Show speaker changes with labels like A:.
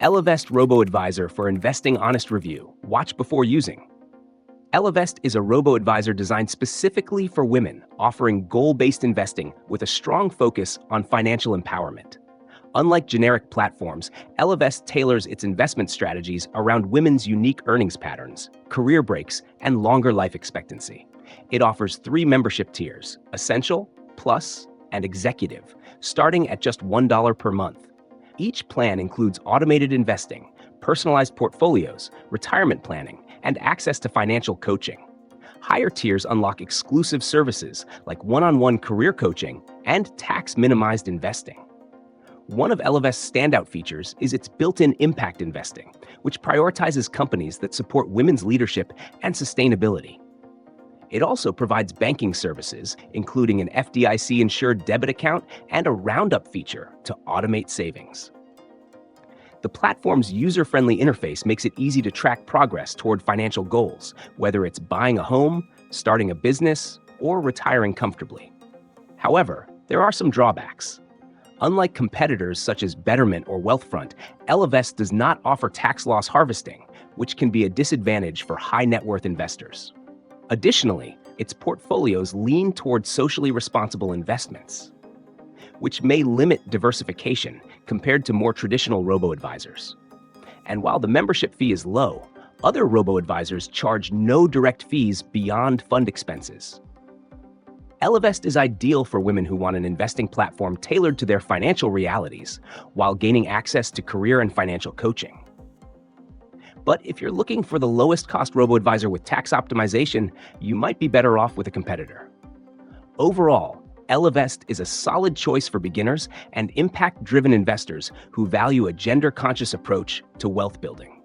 A: Ellevest Robo-advisor for investing honest review. Watch before using. Ellevest is a robo-advisor designed specifically for women, offering goal-based investing with a strong focus on financial empowerment. Unlike generic platforms, Ellevest tailors its investment strategies around women's unique earnings patterns, career breaks, and longer life expectancy. It offers 3 membership tiers: Essential, Plus, and Executive, starting at just $1 per month. Each plan includes automated investing, personalized portfolios, retirement planning, and access to financial coaching. Higher tiers unlock exclusive services like one-on-one career coaching and tax-minimized investing. One of Ellevest's standout features is its built-in impact investing, which prioritizes companies that support women's leadership and sustainability. It also provides banking services, including an FDIC-insured debit account and a roundup feature to automate savings. The platform's user-friendly interface makes it easy to track progress toward financial goals, whether it's buying a home, starting a business, or retiring comfortably. However, there are some drawbacks. Unlike competitors such as Betterment or Wealthfront, Ellevest does not offer tax loss harvesting, which can be a disadvantage for high-net-worth investors. Additionally, its portfolios lean toward socially responsible investments, which may limit diversification compared to more traditional robo-advisors. And while the membership fee is low, other robo-advisors charge no direct fees beyond fund expenses. Ellevest is ideal for women who want an investing platform tailored to their financial realities while gaining access to career and financial coaching. But if you're looking for the lowest cost robo-advisor with tax optimization, you might be better off with a competitor. Overall, Ellevest is a solid choice for beginners and impact-driven investors who value a gender-conscious approach to wealth building.